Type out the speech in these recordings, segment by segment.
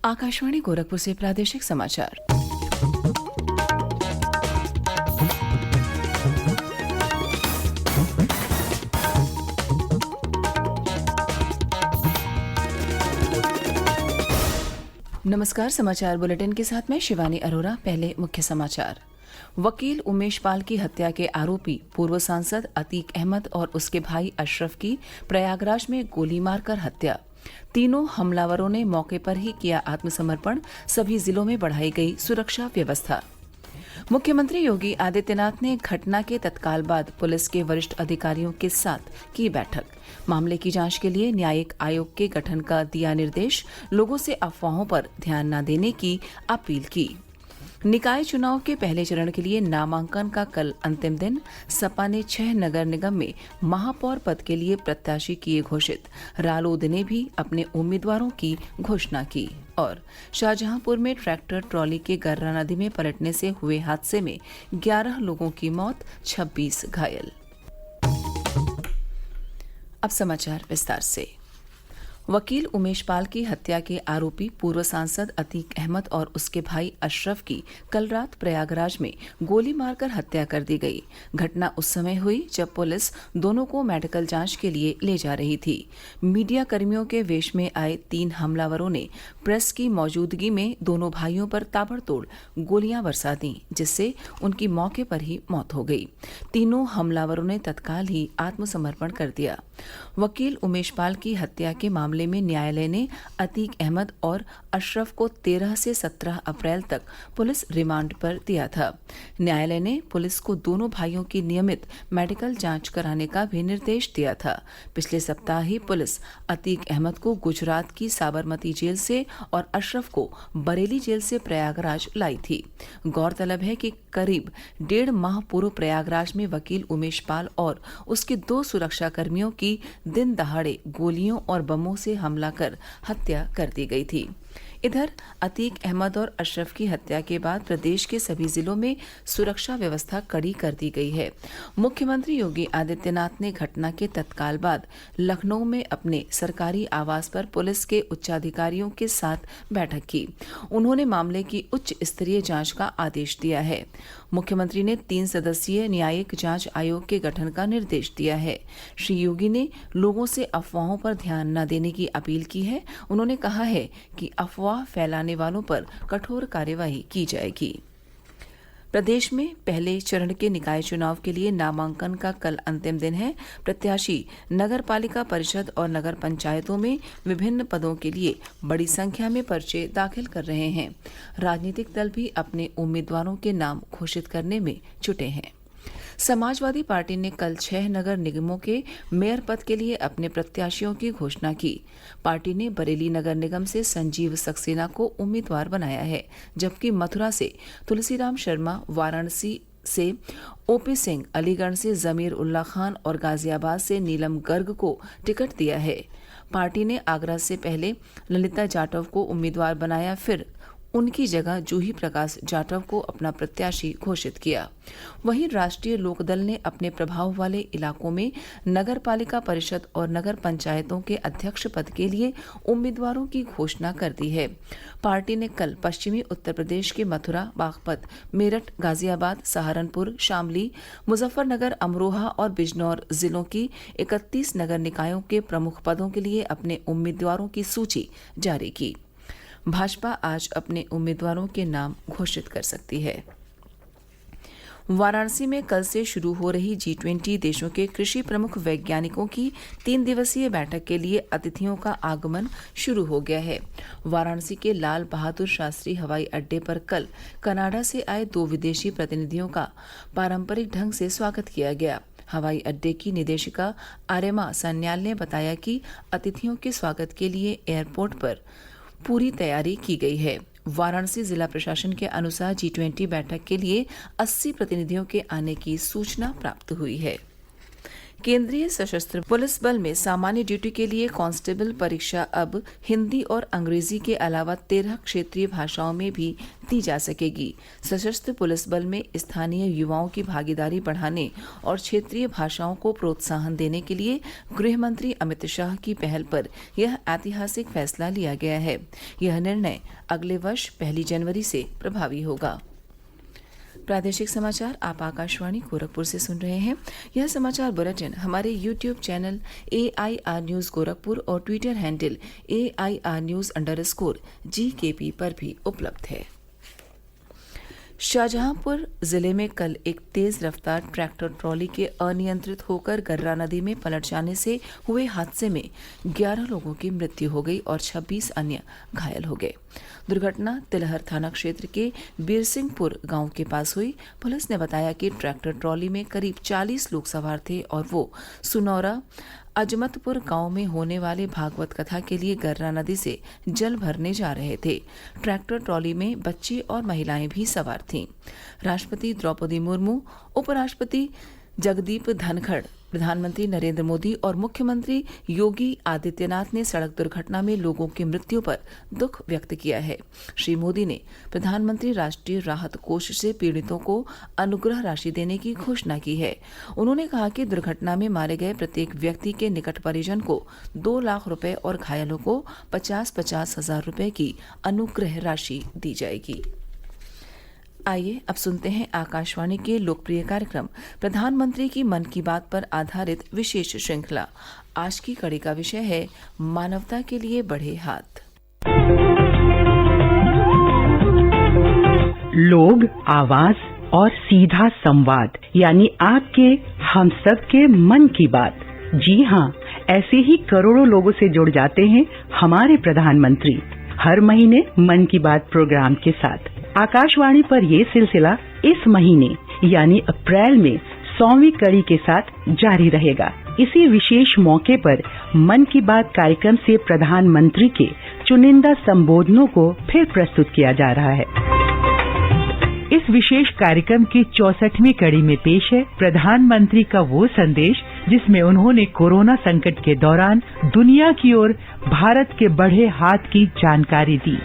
आकाशवाणी गोरखपुर से प्रादेशिक समाचार। नमस्कार, समाचार बुलेटिन के साथ मैं शिवानी अरोरा। पहले मुख्य समाचार। वकील उमेश पाल की हत्या के आरोपी पूर्व सांसद अतीक अहमद और उसके भाई अशरफ की प्रयागराज में गोली मारकर हत्या। तीनों हमलावरों ने मौके पर ही किया आत्मसमर्पण। सभी जिलों में बढ़ाई गई सुरक्षा व्यवस्था। मुख्यमंत्री योगी आदित्यनाथ ने घटना के तत्काल बाद पुलिस के वरिष्ठ अधिकारियों के साथ की बैठक। मामले की जांच के लिए न्यायिक आयोग के गठन का दिया निर्देश। लोगों से अफवाहों पर ध्यान न देने की अपील की। निकाय चुनाव के पहले चरण के लिए नामांकन का कल अंतिम दिन। सपा ने 6 नगर निगम में महापौर पद के लिए प्रत्याशी किए घोषित। रालोद ने भी अपने उम्मीदवारों की घोषणा की। और शाहजहांपुर में ट्रैक्टर ट्रॉली के गर्रा नदी में पलटने से हुए हादसे में 11 लोगों की मौत, 26 घायल। अब समाचार विस्तार से। वकील उमेश पाल की हत्या के आरोपी पूर्व सांसद अतीक अहमद और उसके भाई अशरफ की कल रात प्रयागराज में गोली मारकर हत्या कर दी गई। घटना उस समय हुई जब पुलिस दोनों को मेडिकल जांच के लिए ले जा रही थी। मीडिया कर्मियों के वेश में आए 3 हमलावरों ने प्रेस की मौजूदगी में दोनों भाइयों पर ताबड़तोड़ गोलियां बरसा दी, जिससे उनकी मौके पर ही मौत हो गई। तीनों हमलावरों ने तत्काल ही आत्मसमर्पण कर दिया। वकील उमेश पाल की हत्या के मामले में न्यायालय ने अतीक अहमद और अशरफ को 13 से 17 अप्रैल तक पुलिस रिमांड पर दिया था। न्यायालय ने पुलिस को दोनों भाइयों की नियमित मेडिकल जांच कराने का भी निर्देश दिया था। पिछले सप्ताह ही पुलिस अतीक अहमद को गुजरात की साबरमती जेल से और अशरफ को बरेली जेल से प्रयागराज लाई थी। गौरतलब है कि करीब 1.5 माह पूर्व प्रयागराज में वकील उमेश पाल और उसके 2 सुरक्षाकर्मियों की दिन दहाड़े गोलियों और बमों से हमला कर हत्या कर दी गई थी। इधर अतीक अहमद और अशरफ की हत्या के बाद प्रदेश के सभी जिलों में सुरक्षा व्यवस्था कड़ी कर दी गई है। मुख्यमंत्री योगी आदित्यनाथ ने घटना के तत्काल बाद लखनऊ में अपने सरकारी आवास पर पुलिस के उच्चाधिकारियों के साथ बैठक की। उन्होंने मामले की उच्च स्तरीय जांच का आदेश दिया है। मुख्यमंत्री ने 3 सदस्यीय न्यायिक जांच आयोग के गठन का निर्देश दिया है। श्री योगी ने लोगों से अफवाहों पर ध्यान न देने की अपील की है। उन्होंने कहा है कि अफवाह फैलाने वालों पर कठोर कार्यवाही की जाएगी। प्रदेश में पहले चरण के निकाय चुनाव के लिए नामांकन का कल अंतिम दिन है। प्रत्याशी नगर पालिका परिषद और नगर पंचायतों में विभिन्न पदों के लिए बड़ी संख्या में पर्चे दाखिल कर रहे हैं। राजनीतिक दल भी अपने उम्मीदवारों के नाम घोषित करने में जुटे हैं। समाजवादी पार्टी ने कल 6 नगर निगमों के मेयर पद के लिए अपने प्रत्याशियों की घोषणा की। पार्टी ने बरेली नगर निगम से संजीव सक्सेना को उम्मीदवार बनाया है, जबकि मथुरा से तुलसीराम शर्मा, वाराणसी से ओपी सिंह, अलीगढ़ से जमीर उल्ला खान और गाजियाबाद से नीलम गर्ग को टिकट दिया है। पार्टी ने आगरा से पहले ललिता जाटव को उम्मीदवार बनाया, फिर उनकी जगह जूही प्रकाश जाटव को अपना प्रत्याशी घोषित किया। वहीं राष्ट्रीय लोकदल ने अपने प्रभाव वाले इलाकों में नगर पालिका परिषद और नगर पंचायतों के अध्यक्ष पद के लिए उम्मीदवारों की घोषणा कर दी है। पार्टी ने कल पश्चिमी उत्तर प्रदेश के मथुरा, बागपत, मेरठ, गाजियाबाद, सहारनपुर, शामली, मुजफ्फरनगर, अमरोहा और बिजनौर जिलों की 31 नगर निकायों के प्रमुख पदों के लिए अपने उम्मीदवारों की सूची जारी की। भाजपा आज अपने उम्मीदवारों के नाम घोषित कर सकती है। वाराणसी में कल से शुरू हो रही G20 देशों के कृषि प्रमुख वैज्ञानिकों की 3 दिवसीय बैठक के लिए अतिथियों का आगमन शुरू हो गया है। वाराणसी के लाल बहादुर शास्त्री हवाई अड्डे पर कल कनाडा से आए 2 विदेशी प्रतिनिधियों का पारंपरिक ढंग से स्वागत किया गया। हवाई अड्डे की निदेशिका आर्यमा सन्याल ने बताया कि अतिथियों के स्वागत के लिए एयरपोर्ट पर पूरी तैयारी की गई है। वाराणसी जिला प्रशासन के अनुसार G20 बैठक के लिए 80 प्रतिनिधियों के आने की सूचना प्राप्त हुई है। केंद्रीय सशस्त्र पुलिस बल में सामान्य ड्यूटी के लिए कांस्टेबल परीक्षा अब हिंदी और अंग्रेजी के अलावा 13 क्षेत्रीय भाषाओं में भी दी जा सकेगी। सशस्त्र पुलिस बल में स्थानीय युवाओं की भागीदारी बढ़ाने और क्षेत्रीय भाषाओं को प्रोत्साहन देने के लिए गृह मंत्री अमित शाह की पहल पर यह ऐतिहासिक फैसला लिया गया है। यह निर्णय अगले वर्ष 1 जनवरी से प्रभावी होगा। प्रादेशिक समाचार आप आकाशवाणी गोरखपुर से सुन रहे हैं। यह समाचार बुलेटिन हमारे YouTube channel AIR news Gorakhpur और ट्विटर हैंडल AIR न्यूज_GKP पर भी उपलब्ध है। शाहजहांपुर जिले में कल एक तेज रफ्तार ट्रैक्टर ट्रॉली के अनियंत्रित होकर गर्रा नदी में पलट जाने से हुए हादसे में 11 लोगों की मृत्यु हो गई और 26 अन्य घायल हो गए। दुर्घटना तिलहर थाना क्षेत्र के बीरसिंहपुर गांव के पास हुई। पुलिस ने बताया कि ट्रैक्टर ट्रॉली में करीब 40 लोग सवार थे और वो सुनौरा अजमतपुर गांव में होने वाले भागवत कथा के लिए गर्रा नदी से जल भरने जा रहे थे। ट्रैक्टर ट्रॉली में बच्चे और महिलाएं भी सवार थीं। राष्ट्रपति द्रौपदी मुर्मू, उपराष्ट्रपति जगदीप धनखड़, प्रधानमंत्री नरेंद्र मोदी और मुख्यमंत्री योगी आदित्यनाथ ने सड़क दुर्घटना में लोगों की मृत्यु पर दुख व्यक्त किया है। श्री मोदी ने प्रधानमंत्री राष्ट्रीय राहत कोष से पीड़ितों को अनुग्रह राशि देने की घोषणा की है। उन्होंने कहा कि दुर्घटना में मारे गए प्रत्येक व्यक्ति के निकट परिजन को 2 लाख रुपए और घायलों को 50-50 हजार रुपए की अनुग्रह राशि दी जाएगी। आइए अब सुनते हैं आकाशवाणी के लोकप्रिय कार्यक्रम प्रधानमंत्री की मन की बात पर आधारित विशेष श्रृंखला। आज की कड़ी का विषय है मानवता के लिए बढ़े हाथ। लोग, आवाज और सीधा संवाद, यानी आपके हम सब के मन की बात। जी हाँ, ऐसे ही करोड़ों लोगों से जुड़ जाते हैं हमारे प्रधानमंत्री हर महीने मन की बात प्रोग्राम के साथ। आकाशवाणी पर ये सिलसिला इस महीने यानी अप्रैल में 100वीं कड़ी के साथ जारी रहेगा। इसी विशेष मौके पर मन की बात कार्यक्रम से प्रधानमंत्री के चुनिंदा संबोधनों को फिर प्रस्तुत किया जा रहा है। इस विशेष कार्यक्रम की 64वीं कड़ी में पेश है प्रधानमंत्री का वो संदेश जिसमें उन्होंने कोरोना संकट के दौरान दुनिया की ओर भारत के बढ़े हाथ की जानकारी दी।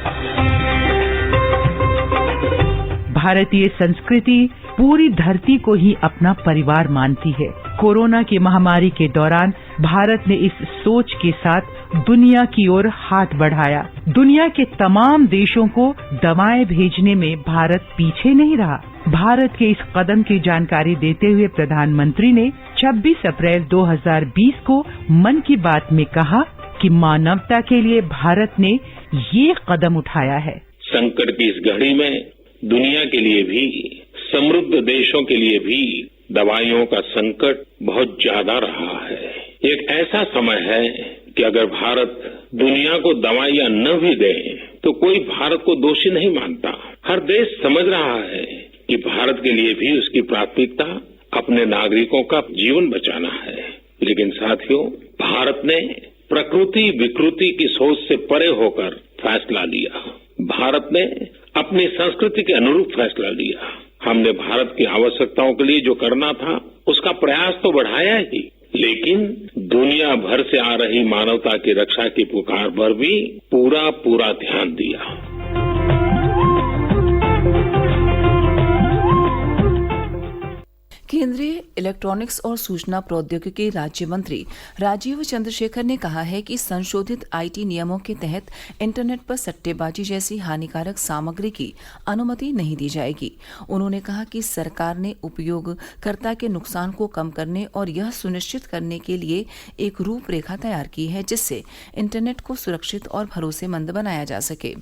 भारतीय संस्कृति पूरी धरती को ही अपना परिवार मानती है। कोरोना की महामारी के दौरान भारत ने इस सोच के साथ दुनिया की ओर हाथ बढ़ाया। दुनिया के तमाम देशों को दवाएं भेजने में भारत पीछे नहीं रहा। भारत के इस कदम की जानकारी देते हुए प्रधानमंत्री ने 26 अप्रैल 2020 को मन की बात में कहा कि मानवता के लिए भारत ने ये कदम उठाया है। संकट की इस घड़ी में दुनिया के लिए भी, समृद्ध देशों के लिए भी दवाइयों का संकट बहुत ज्यादा रहा है। एक ऐसा समय है कि अगर भारत दुनिया को दवाइयां न भी दे तो कोई भारत को दोषी नहीं मानता। हर देश समझ रहा है कि भारत के लिए भी उसकी प्राथमिकता अपने नागरिकों का जीवन बचाना है। लेकिन साथियों, भारत ने प्रकृति विकृति की सोच से परे होकर फैसला लिया। भारत ने अपनी संस्कृति के अनुरूप फैसला लिया। हमने भारत की आवश्यकताओं के लिए जो करना था उसका प्रयास तो बढ़ाया ही, लेकिन दुनिया भर से आ रही मानवता की रक्षा की पुकार पर भी पूरा ध्यान दिया। केंद्रीय इलेक्ट्रॉनिक्स और सूचना प्रौद्योगिकी राज्य मंत्री राजीव चंद्रशेखर ने कहा है कि संशोधित आईटी नियमों के तहत इंटरनेट पर सट्टेबाजी जैसी हानिकारक सामग्री की अनुमति नहीं दी जाएगी। उन्होंने कहा कि सरकार ने उपयोगकर्ता के नुकसान को कम करने और यह सुनिश्चित करने के लिए एक रूपरेखा तैयार की है जिससे इंटरनेट को सुरक्षित और भरोसेमंद बनाया जा सके।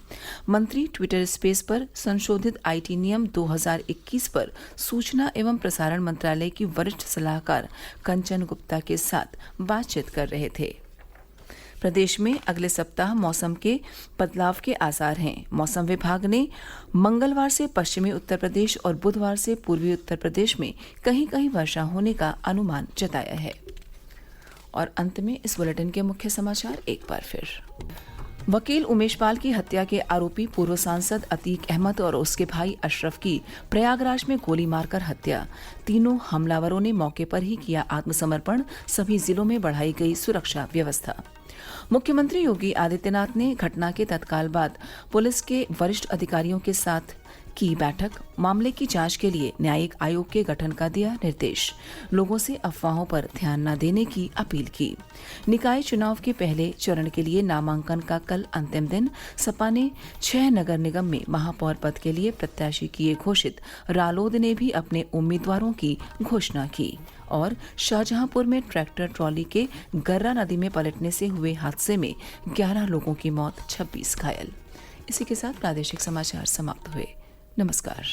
मंत्री ट्विटर स्पेस पर संशोधित आईटी नियम 2021 पर सूचना एवं प्रसारण मंत्रालय की वरिष्ठ सलाहकार कंचन गुप्ता के साथ बातचीत कर रहे थे। प्रदेश में अगले सप्ताह मौसम के बदलाव के आसार हैं। मौसम विभाग ने मंगलवार से पश्चिमी उत्तर प्रदेश और बुधवार से पूर्वी उत्तर प्रदेश में कहीं कहीं वर्षा होने का अनुमान जताया है। और अंत में इस बुलेटिन के मुख्य समाचार एक बार फिर। वकील उमेश पाल की हत्या के आरोपी पूर्व सांसद अतीक अहमद और उसके भाई अशरफ की प्रयागराज में गोली मारकर हत्या। तीनों हमलावरों ने मौके पर ही किया आत्मसमर्पण। सभी जिलों में बढ़ाई गई सुरक्षा व्यवस्था। मुख्यमंत्री योगी आदित्यनाथ ने घटना के तत्काल बाद पुलिस के वरिष्ठ अधिकारियों के साथ की बैठक। मामले की जांच के लिए न्यायिक आयोग के गठन का दिया निर्देश। लोगों से अफवाहों पर ध्यान न देने की अपील की। निकाय चुनाव के पहले चरण के लिए नामांकन का कल अंतिम दिन। सपा ने 6 नगर निगम में महापौर पद के लिए प्रत्याशी किए घोषित। रालोद ने भी अपने उम्मीदवारों की घोषणा की। और शाहजहांपुर में ट्रैक्टर ट्रॉली के गर्रा नदी में पलटने से हुए हादसे में 11 लोगों की मौत, 26 घायल। इसी के साथ प्रादेशिक समाचार समाप्त हुए। नमस्कार।